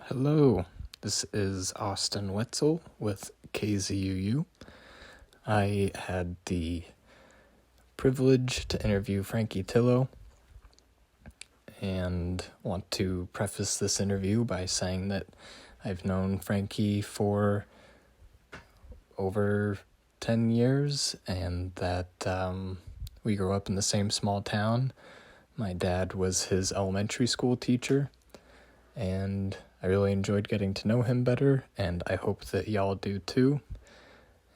Hello, this is Austin Wetzel with KZUU. I had the privilege to interview Frankie Tillo and want to preface this interview by saying that I've known Frankie for over 10 years and that we grew up in the same small town. My dad was his elementary school teacher, and I really enjoyed getting to know him better, and I hope that y'all do too.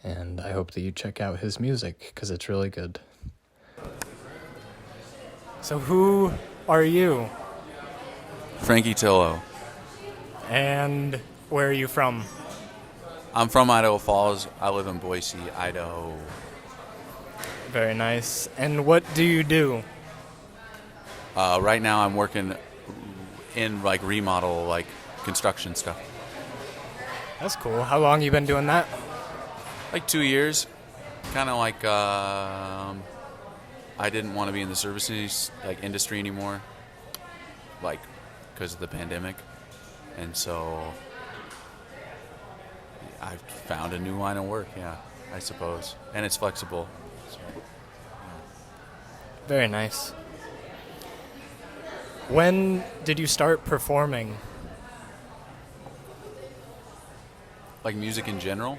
And I hope that you check out his music, because it's really good. So who are you? Frankie Tillo. And where are you from? I'm from Idaho Falls. I live in Boise, Idaho. Very nice. And what do you do? Right now I'm working in remodel, construction stuff. That's cool. How long you been doing that? 2 years. Kind of I didn't want to be in the services industry anymore, because of the pandemic, and so I found a new line of work. Yeah, I suppose, and it's flexible. So, yeah. Very nice. When did you start performing? Music in general.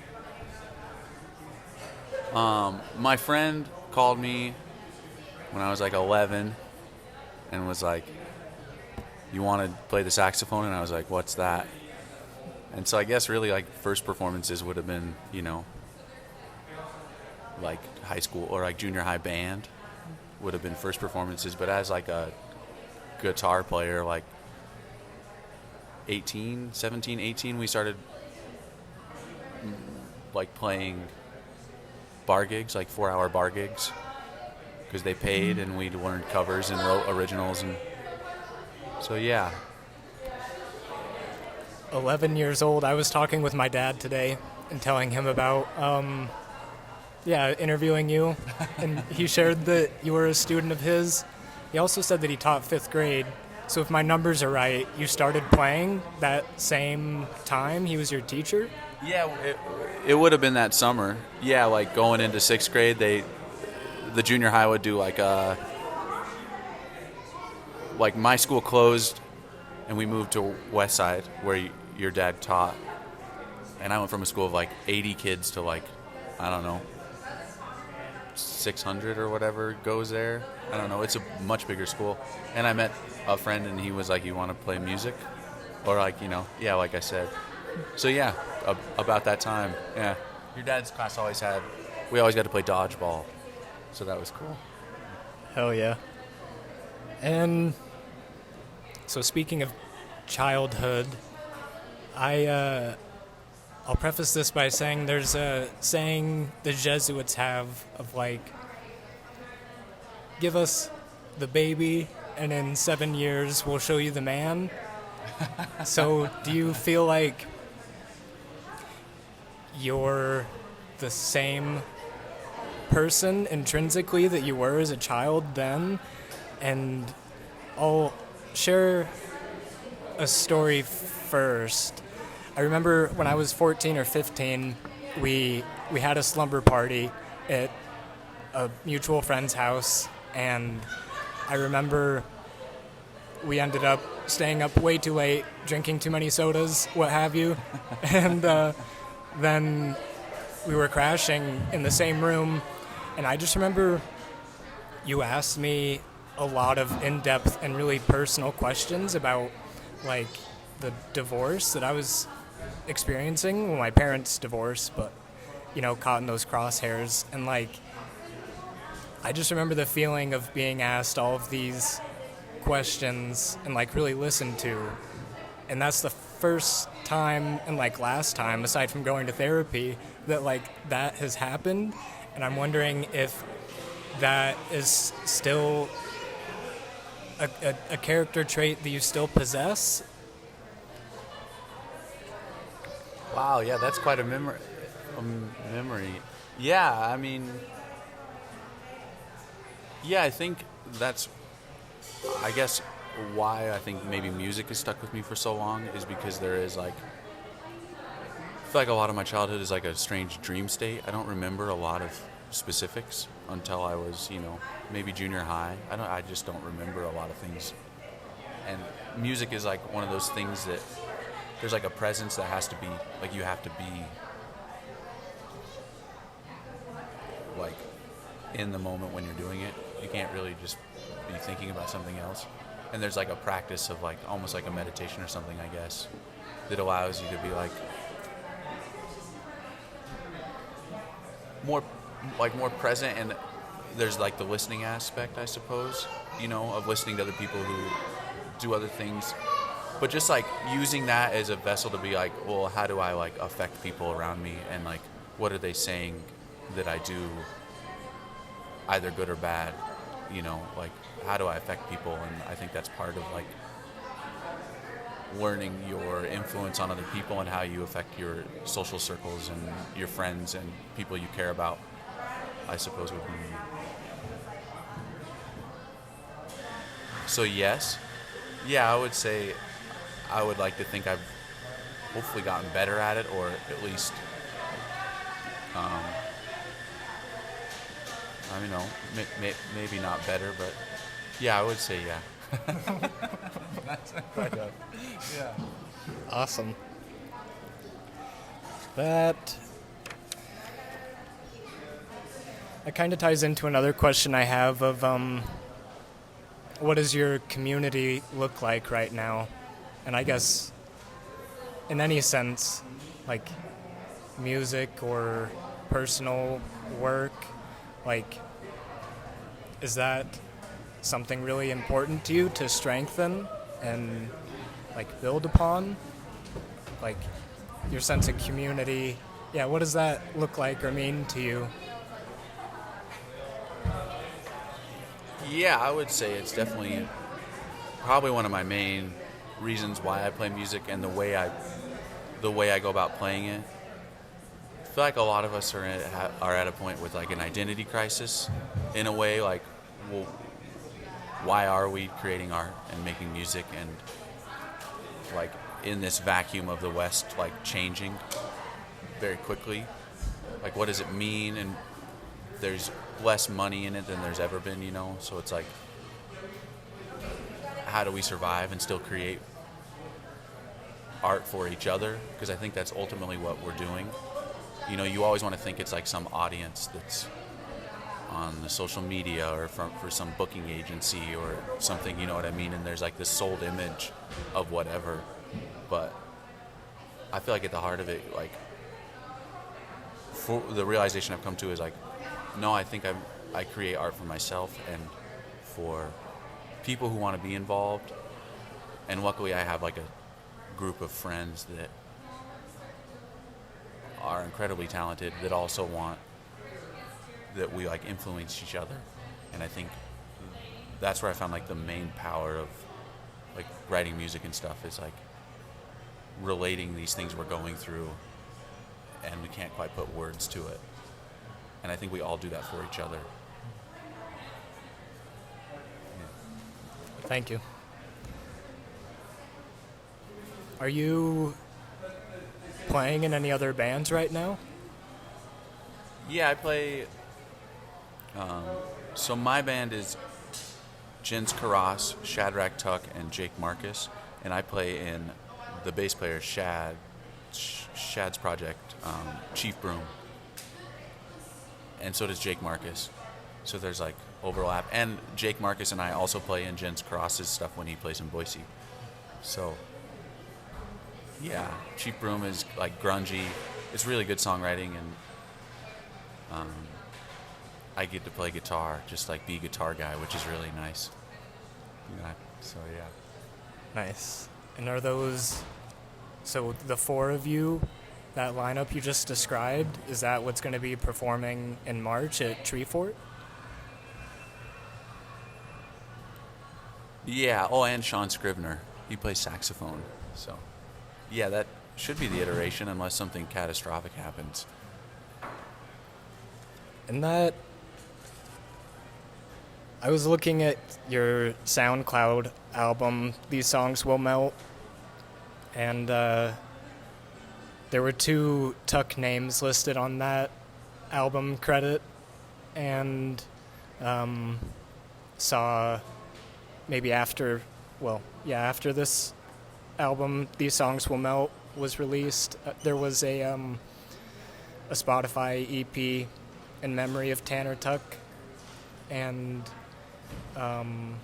My friend called me when I was 11 and was like, "You want to play the saxophone?" And I was like, "What's that?" And so I guess really first performances would have been, high school or junior high band would have been first performances. But as a guitar player, 17, 18, we started playing bar gigs, 4-hour bar gigs, because they paid, and we learned covers and wrote originals, and so yeah. 11 years old. I was talking with my dad today and telling him about interviewing you, and he shared that you were a student of his. He also said that he taught 5th grade. So if my numbers are right, you started playing that same time he was your teacher? Yeah, it would have been that summer. Yeah, going into 6th grade, the junior high would do my school closed, and we moved to West Side, where your dad taught. And I went from a school of 80 kids to I don't know, 600 or whatever goes there. I don't know. It's a much bigger school. And I met a friend, and he was like, "You want to play music?" Or yeah, like I said. So yeah, about that time, yeah. Your dad's class we always got to play dodgeball, so that was cool. Hell yeah. And so speaking of childhood, I'll preface this by saying there's a saying the Jesuits have of give us the baby and in 7 years we'll show you the man. So do you feel like you're the same person intrinsically that you were as a child then? And I'll share a story first. I remember when I was 14 or 15, we had a slumber party at a mutual friend's house, and I remember we ended up staying up way too late, drinking too many sodas, what have you, and then we were crashing in the same room, and I just remember you asked me a lot of in-depth and really personal questions about the divorce that I was experiencing. Well, my parents divorced, but caught in those crosshairs, and I just remember the feeling of being asked all of these questions and really listened to. And that's the first time and last time, aside from going to therapy, that that has happened. And I'm wondering if that is still a character trait that you still possess. Wow, yeah, that's quite a memory. Yeah, I mean, yeah, I think that's, I guess why I think maybe music has stuck with me for so long is because there is like, I feel like a lot of my childhood is like a strange dream state. I don't remember a lot of specifics until I was, maybe junior high. I just don't remember a lot of things. And music is like one of those things that there's like a presence that has to be, like you have to be like in the moment when you're doing it. You can't really just be thinking about something else. And there's like a practice of like almost like a meditation or something, I guess, that allows you to be like more present. And there's like the listening aspect, I suppose, of listening to other people who do other things, but just like using that as a vessel to be like, well, how do I like affect people around me, and like what are they saying that I do, either good or bad, like how do I affect people? And I think that's part of like learning your influence on other people and how you affect your social circles and your friends and people you care about, I suppose would be. So yes, yeah, I would say I would like to think I've hopefully gotten better at it, or at least, I don't know, maybe not better, but yeah, I would say yeah. That's yeah. Awesome. That kind of ties into another question I have of what does your community look like right now? And I guess in any sense, like music or personal work, like is that something really important to you to strengthen and like build upon? Like your sense of community, yeah, what does that look like or mean to you? Yeah, I would say it's definitely probably one of my main reasons why I play music, and the way I go about playing it. I feel like a lot of us are at a point with like an identity crisis, in a way. Like, well, why are we creating art and making music, and like in this vacuum of the West, like changing very quickly? Like, what does it mean? And there's less money in it than there's ever been, so it's like, how do we survive and still create art for each other? Because I think that's ultimately what we're doing. You always want to think it's like some audience that's on the social media or for some booking agency or something, you know what I mean? And there's like this sold image of whatever. But I feel like at the heart of it, like, for the realization I've come to is like, no, I think I create art for myself and for people who want to be involved. And luckily I have like a group of friends that are incredibly talented, that also want that we like influence each other. And I think that's where I found like the main power of like writing music and stuff, is like relating these things we're going through and we can't quite put words to it. And I think we all do that for each other. Yeah. Thank you. Are you playing in any other bands right now? Yeah, I play. So my band is Jens Karras, Shadrach Tuck, and Jake Marcus, and I play in the bass player Shad's project, Chief Broom. And so does Jake Marcus. So there's like overlap. And Jake Marcus and I also play in Jens Karras' stuff when he plays in Boise. So yeah, Chief Broom is like grungy. It's really good songwriting, and I get to play guitar, just like be guitar guy, which is really nice. Yeah, so yeah. Nice. And are those, so the four of you, that lineup you just described, is that what's going to be performing in March at Treefort? Yeah, oh, and Sean Scrivener. He plays saxophone. So, yeah, that should be the iteration unless something catastrophic happens. And that, I was looking at your SoundCloud album, These Songs Will Melt, and there were 2 Tuck names listed on that album credit, and saw maybe after this album, These Songs Will Melt, was released, there was a Spotify EP in memory of Tanner Tuck, and I'm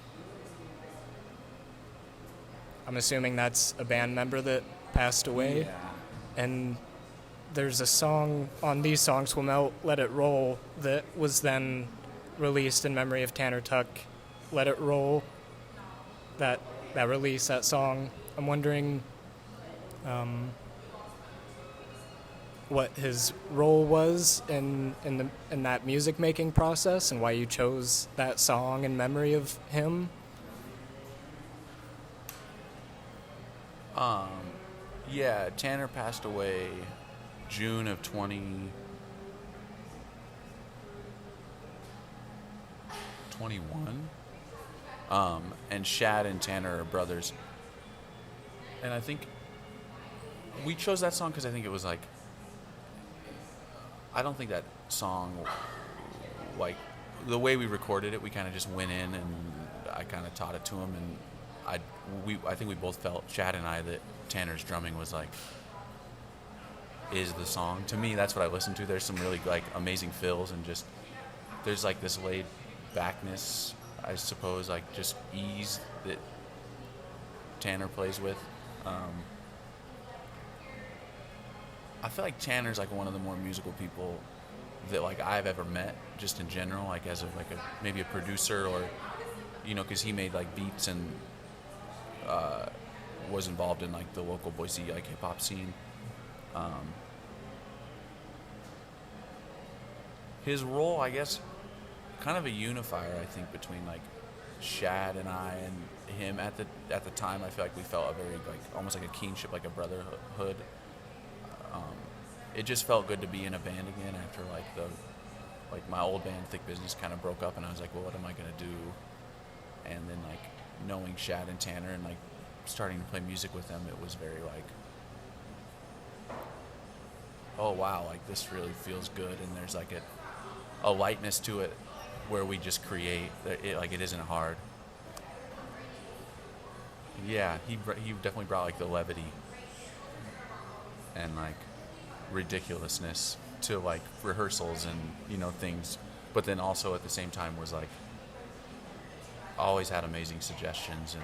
assuming that's a band member that passed away. Yeah. And there's a song on These Songs Will Melt, Let It Roll, that was then released in memory of Tanner Tuck. Let It Roll, that release, that song. I'm wondering what his role was in that music making process, and why you chose that song in memory of him. Yeah, Tanner passed away June of 2021. And Shad and Tanner are brothers. And I think we chose that song because I think it was like, I don't think that song, like, the way we recorded it, we kind of just went in and I kind of taught it to him, and I think we both felt, Shad and I, that Tanner's drumming was like, is the song. To me, that's what I listen to. There's some really like amazing fills, and just there's like this laid backness, I suppose, like just ease that Tanner plays with. I feel like Tanner's like one of the more musical people that like I've ever met, just in general, like as maybe a producer, or because he made like beats and was involved in like the local Boise like hip hop scene. His role, I guess, kind of a unifier, I think, between like Shad and I and him at the time. I feel like we felt a very like almost like a kinship, like a brotherhood. It just felt good to be in a band again after like my old band Thick Business kind of broke up, and I was like, well, what am I gonna do? And then like knowing Shad and Tanner and like starting to play music with them, it was very like, oh wow, like this really feels good, and there's like a lightness to it where we just create. It isn't hard. Yeah, he definitely brought like the levity and like ridiculousness to like rehearsals and things, but then also at the same time was like always had amazing suggestions and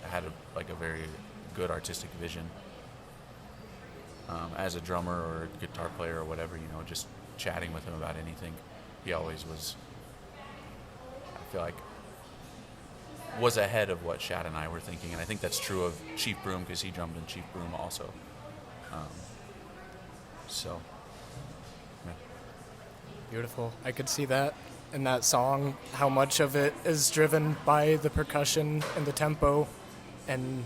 had a very good artistic vision. As a drummer or a guitar player or whatever, just chatting with him about anything, he always was, I feel like, was ahead of what Shad and I were thinking, and I think that's true of Chief Broom, because he drummed in Chief Broom also. So, yeah. Beautiful. I could see that in that song, how much of it is driven by the percussion and the tempo, and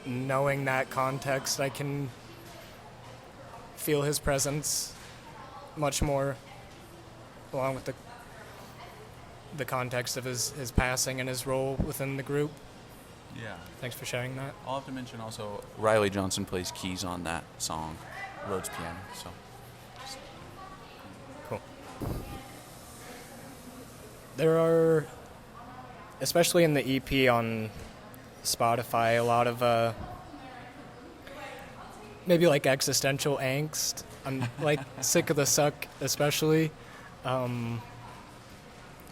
knowing that context, I can feel his presence much more, along with the context of his passing and his role within the group. Yeah. Thanks for sharing that. I'll have to mention also Riley Johnson plays keys on that song, Rhodes piano. So cool. There are, especially in the EP on Spotify, a lot of maybe like existential angst. I'm like Sick of the Suck, especially. How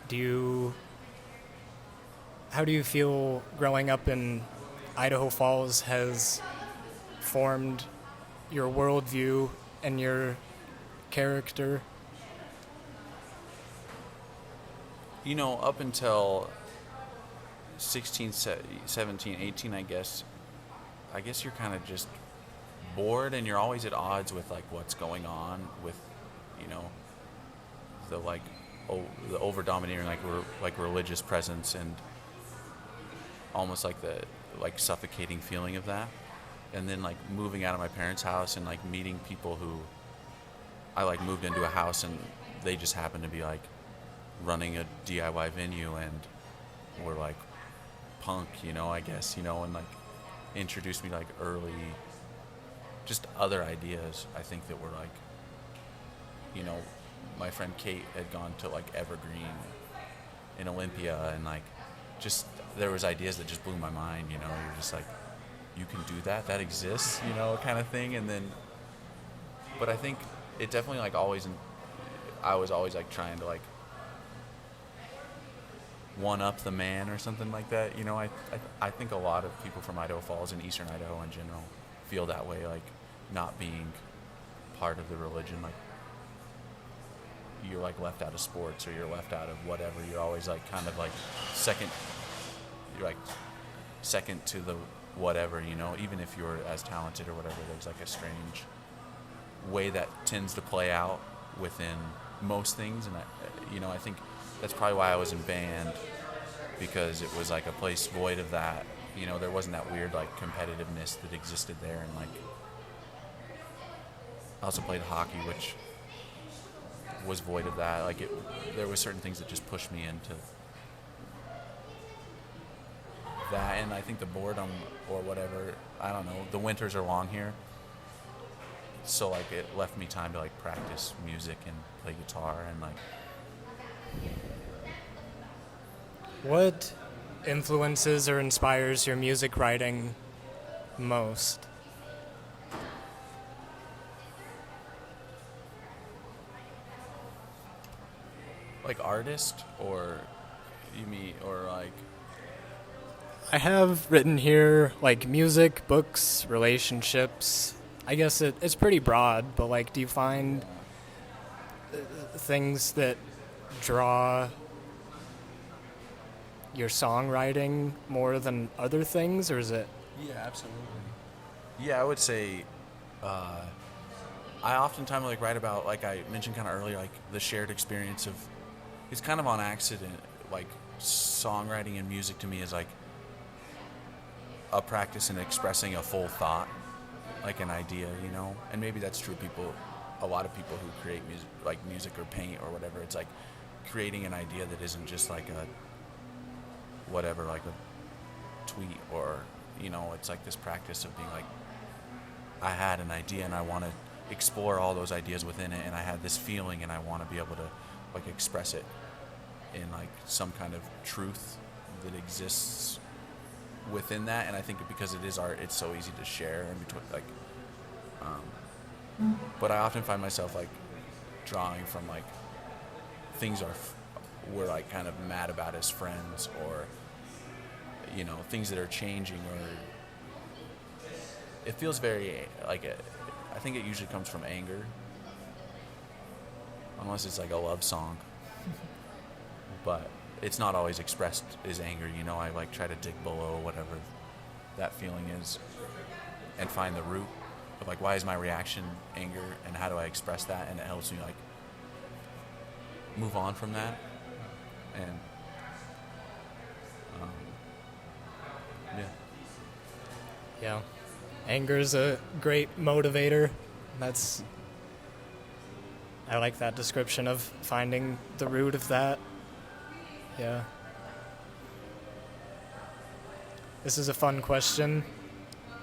do you feel growing up in Idaho Falls has formed your worldview and your character? Up until 16, 17, 18, I guess you're kind of just bored, and you're always at odds with like what's going on with the like the over domineering like religious presence, and almost like the like suffocating feeling of that. And then like moving out of my parents' house and like meeting people who I like moved into a house, and they just happened to be like running a DIY venue, and were like punk, I guess, and like introduced me to like early, just other ideas. I think that were like, my friend Kate had gone to like Evergreen in Olympia, and like just there was ideas that just blew my mind. You're just like, you can do that, that exists, kind of thing. And then, but I think it definitely like I was always like trying to like one up the man or something like that. I think a lot of people from Idaho Falls and Eastern Idaho in general feel that way, like not being part of the religion, like you're like left out of sports or you're left out of whatever. You're always like kind of like second to the whatever, even if you're as talented or whatever. There's like a strange way that tends to play out within most things. And I think that's probably why I was in band, because it was like a place void of that. There wasn't that weird like competitiveness that existed there. And like I also played hockey, which was void of that. Like there were certain things that just pushed me into that. And I think the boredom or whatever, I don't know, the winters are long here, so like it left me time to like practice music and play guitar. And like, What influences or inspires your music writing most? like artist, or you mean, or like, I have written here like music, books, relationships. I guess it's pretty broad, but like, do you find things that draw your songwriting more than other things, or is it? yeah, absolutely. Yeah, I would say I oftentimes like write about, like I mentioned kind of earlier, like the shared experience of, it's kind of on accident, like songwriting and music to me is like a practice in expressing a full thought, like an idea, and maybe that's true of a lot of people who create music, like music or paint or whatever. It's like creating an idea that isn't just like a whatever, like a tweet, or it's like this practice of being like, I had an idea and I want to explore all those ideas within it, and I had this feeling and I want to be able to like express it in like some kind of truth that exists within that. And I think because it is art, it's so easy to share in between, like but I often find myself like drawing from like things we're like kind of mad about as friends, or things that are changing, or it feels very like I think it usually comes from anger, unless it's like a love song. But it's not always expressed as anger, I like try to dig below whatever that feeling is and find the root of like, why is my reaction anger, and how do I express that? And it helps me like move on from that. And yeah. Yeah. Anger's a great motivator. I like that description of finding the root of that. Yeah. This is a fun question.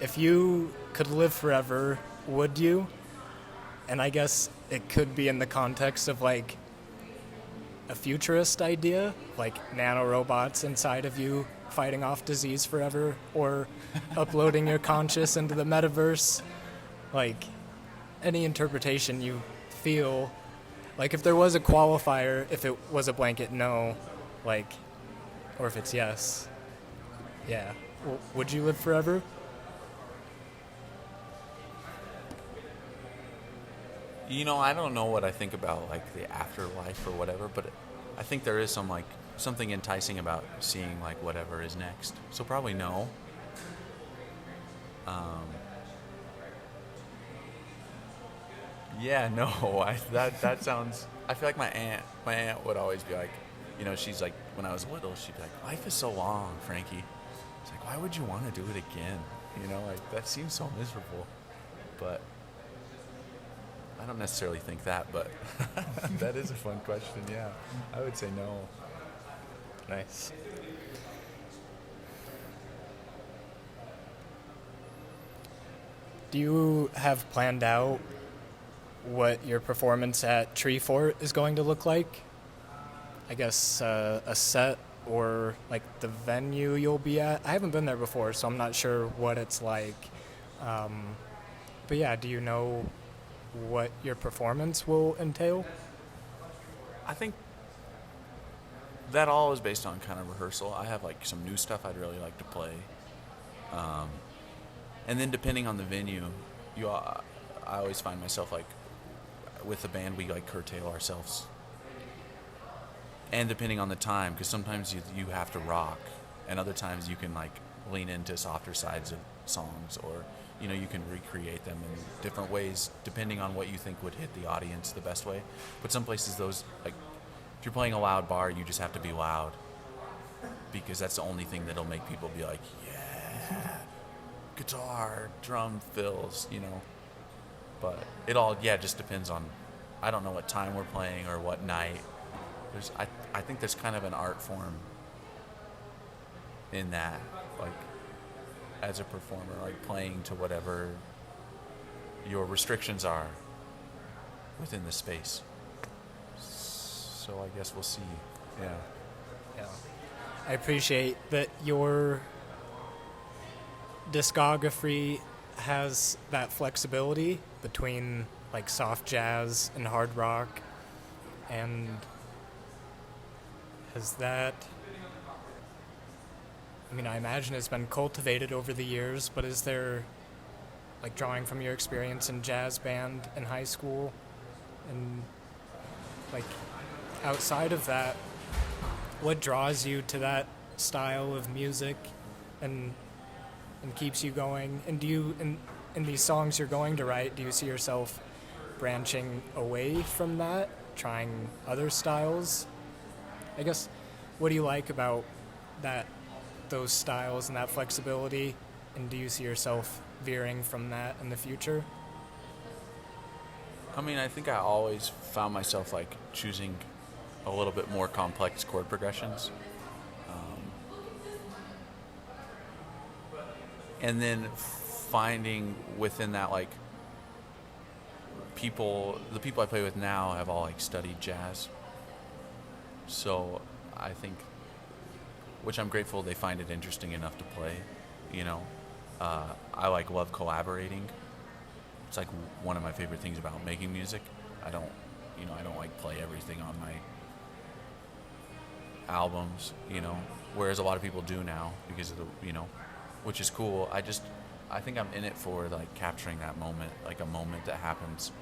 If you could live forever, would you? And I guess it could be in the context of like a futurist idea, like nanorobots inside of you fighting off disease forever, or uploading your conscious into the metaverse. Like any interpretation you feel. Like if there was a qualifier, if it was a blanket no, like, or if it's yes. Yeah. Would you live forever? I don't know what I think about like the afterlife or whatever, but I think there is some like something enticing about seeing like whatever is next. So probably no. Yeah, no. That sounds. I feel like my aunt would always be like, she's like, when I was little, she'd be like, life is so long, Frankie. It's like, why would you want to do it again? Like that seems so miserable. But I don't necessarily think that, but that is a fun question. Yeah, I would say no. Nice. Do you have planned out what your performance at Treefort is going to look like? I guess a set or like the venue you'll be at. I haven't been there before, so I'm not sure what it's like. But yeah, do you know what your performance will entail? I think that all is based on kind of rehearsal. I have like some new stuff I'd really like to play. And then depending on the venue, I always find myself like, with the band, we like curtail ourselves. And depending on the time, because sometimes you have to rock, and other times you can like lean into softer sides of songs, or you can recreate them in different ways depending on what you think would hit the audience the best way. But some places, those, like, if you're playing a loud bar, you just have to be loud, because that's the only thing that'll make people be like, yeah, guitar, drum fills, But it all, just depends on, I don't know what time we're playing or what night. I think there's kind of an art form in that, like, as a performer, like playing to whatever your restrictions are within the space. So I guess we'll see. Yeah. I appreciate that your discography has that flexibility between like soft jazz and hard rock, and has that, I imagine it's been cultivated over the years, but is there, like, drawing from your experience in jazz band in high school, and like outside of that, what draws you to that style of music and keeps you going? And do you, in these songs you're going to write, do you see yourself branching away from that, trying other styles? I guess, what do you like about those styles and that flexibility, and do you see yourself veering from that in the future? I think I always found myself like choosing a little bit more complex chord progressions. And then finding within that, like, the people I play with now have all like studied jazz. So I think, which I'm grateful they find it interesting enough to play, I like love collaborating. It's like one of my favorite things about making music. I don't like play everything on my albums, whereas a lot of people do now because of the, which is cool. I think I'm in it for like capturing that moment, like a moment that happens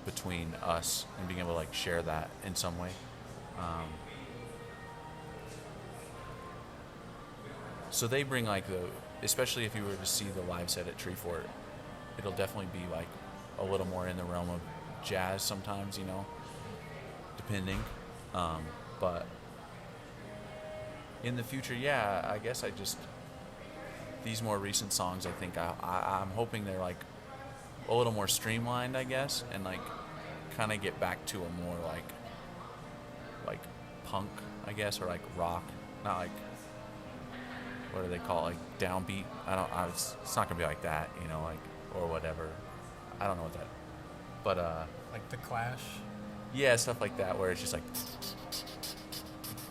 between us, and being able to like share that in some way. So they bring like especially if you were to see the live set at Treefort, it'll definitely be like a little more in the realm of jazz sometimes, depending. But in the future, I guess these more recent songs, I think I'm hoping they're like a little more streamlined, I guess, and like kind of get back to a more like punk, I guess, or like rock, not like, what do they call it, like downbeat? It's not gonna be like that, like, or whatever. I don't know what that, but Like The Clash? Yeah, stuff like that, where it's just like,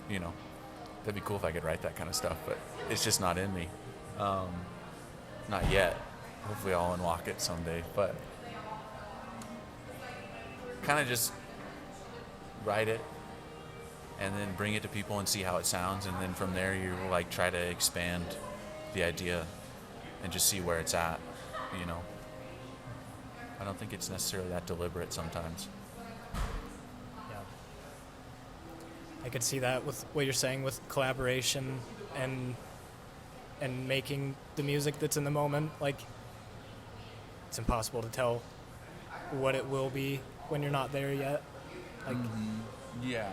that'd be cool if I could write that kind of stuff, but it's just not in me. Not yet. Hopefully I'll unlock it someday, but kind of just write it and then bring it to people and see how it sounds, and then from there you like try to expand the idea and just see where it's at, I don't think it's necessarily that deliberate sometimes. Yeah. I could see that with what you're saying with collaboration and making the music that's in the moment. Like, it's impossible to tell what it will be when you're not there yet. Like, Yeah.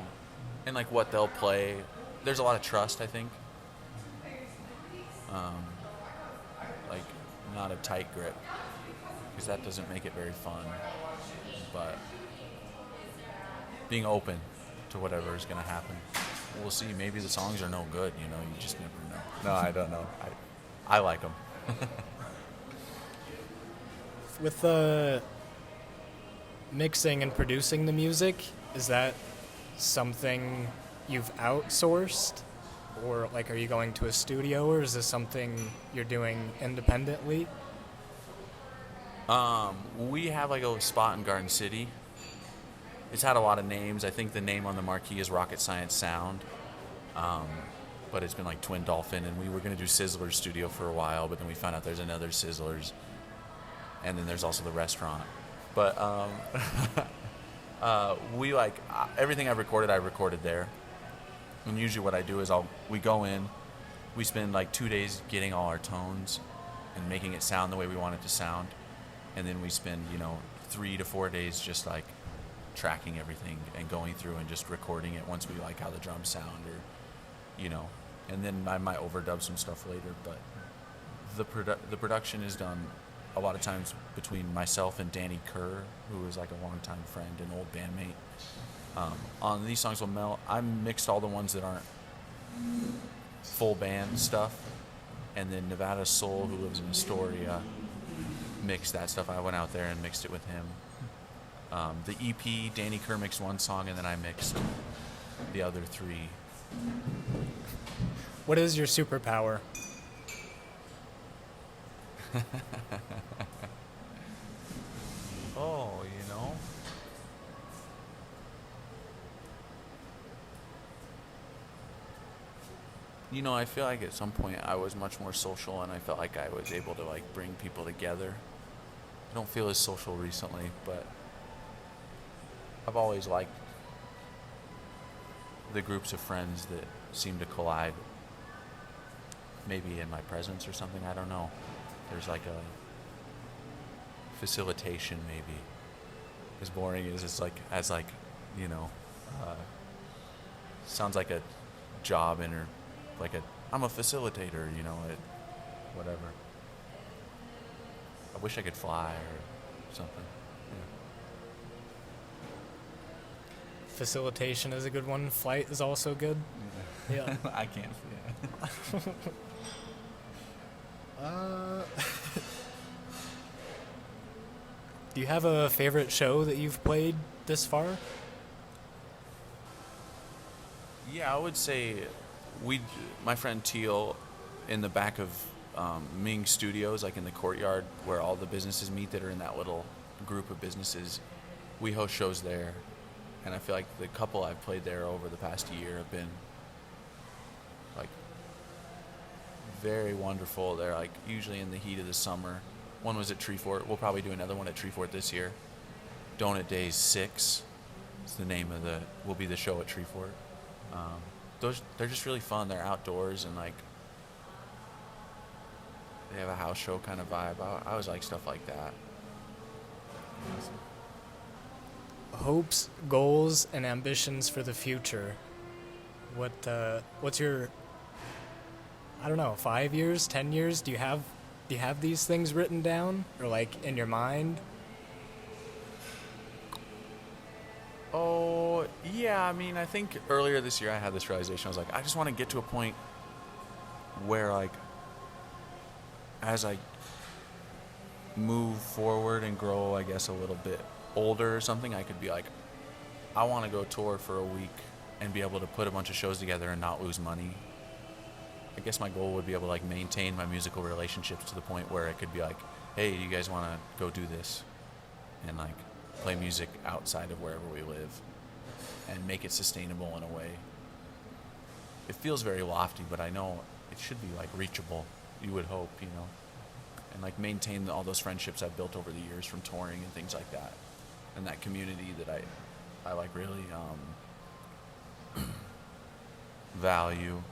And like what they'll play, there's a lot of trust, I think. Like, not a tight grip. because that doesn't make it very fun. But being open to whatever is going to happen. We'll see. Maybe the songs are no good, you know, you just never know. No, I don't know. I like them. With the mixing and producing the music, is that something you've outsourced? Or, like, are you going to a studio, or is this something you're doing independently? We have like a spot in Garden City. It's had a lot of names. I think the name on the marquee is Rocket Science Sound. But it's been like Twin Dolphin, and we were going to do Sizzler's studio for a while, but then we found out there's another Sizzler's. And then there's also the restaurant. But we like everything I recorded there. And usually what I do is we go in, we spend like 2 days getting all our tones and making it sound the way we want it to sound. And then we spend, 3 to 4 days just like tracking everything and going through and just recording it once we like how the drums sound, or, and then I might overdub some stuff later. But the production is done a lot of times between myself and Danny Kerr, who is like a longtime friend and old bandmate. On These Songs Will Melt, I mixed all the ones that aren't full band stuff, and then Nevada Soul, who lives in Astoria, mixed that stuff. I went out there and mixed it with him. The EP, Danny Kerr mixed one song, and then I mixed the other 3. What is your superpower? Oh, I feel like at some point I was much more social, and I felt like I was able to like bring people together. I don't feel as social recently, but I've always liked the groups of friends that seem to collide. Maybe in my presence or something, I don't know. There's like a facilitation, maybe. As boring as it's like, sounds like a job I'm a facilitator, whatever. I wish I could fly or something. Yeah. Facilitation is a good one. Flight is also good. Yeah. I can't. Yeah. Do you have a favorite show that you've played this far? Yeah, I would say my friend Teal, in the back of Ming Studios, like in the courtyard where all the businesses meet that are in that little group of businesses, we host shows there. And I feel like the couple I've played there over the past year have been like very wonderful. They're like usually in the heat of the summer. One was at Treefort. We'll probably do another one at Treefort this year. Donut Days 6 is the name of will be the show at Treefort. They're just really fun. They're outdoors and like they have a house show kind of vibe. I always like stuff like that. Hopes, goals, and ambitions for the future. What's your, 5 years, 10 years? Do you have these things written down or like in your mind? Oh, yeah. I mean, I think earlier this year I had this realization. I was like, I just want to get to a point where, like, as I move forward and grow, I guess, a little bit older or something, I could be like, I want to go tour for a week and be able to put a bunch of shows together and not lose money. I guess my goal would be able to, like, maintain my musical relationships to the point where it could be like, hey, you guys want to go do this? And, like, play music outside of wherever we live and make it sustainable in a way. It feels very lofty, but I know it should be like reachable, you would hope, and like maintain all those friendships I've built over the years from touring and things like that, and that community that I like really value,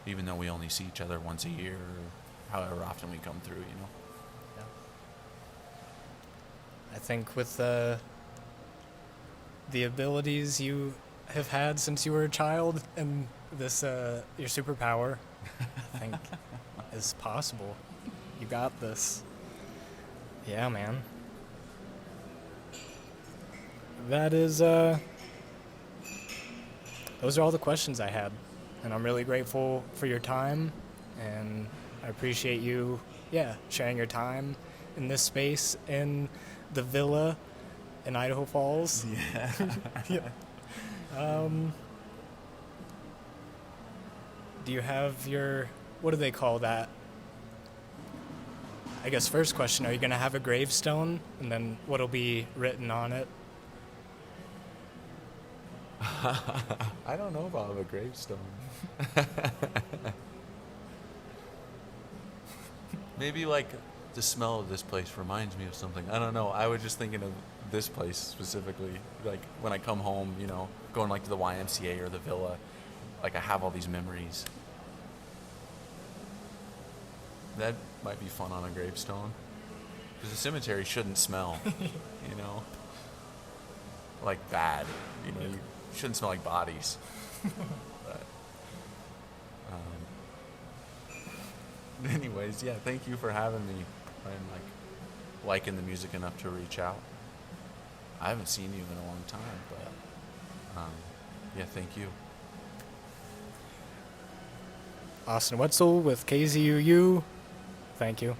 even though we only see each other once a year or however often we come through, Yeah. I think with the abilities you have had since you were a child and this your superpower, I think is possible. You got this. Yeah, man. That is, those are all the questions I had. And I'm really grateful for your time. And I appreciate you, yeah, sharing your time in this space in the villa in Idaho Falls. Yeah. Do you have your, what do they call that? I guess first question, are you going to have a gravestone? And then what'll be written on it? I don't know about a gravestone. Maybe like the smell of this place reminds me of something. I don't know. I was just thinking of this place specifically. Like when I come home, you know, going like to the YMCA or the villa, like I have all these memories. That might be fun on a gravestone. Because the cemetery shouldn't smell, you know? Like bad. You know, you shouldn't smell like bodies. But, anyways, yeah, thank you for having me and like liking the music enough to reach out. I haven't seen you in a long time, but yeah, thank you. Austin Wetzel with KZUU. Thank you.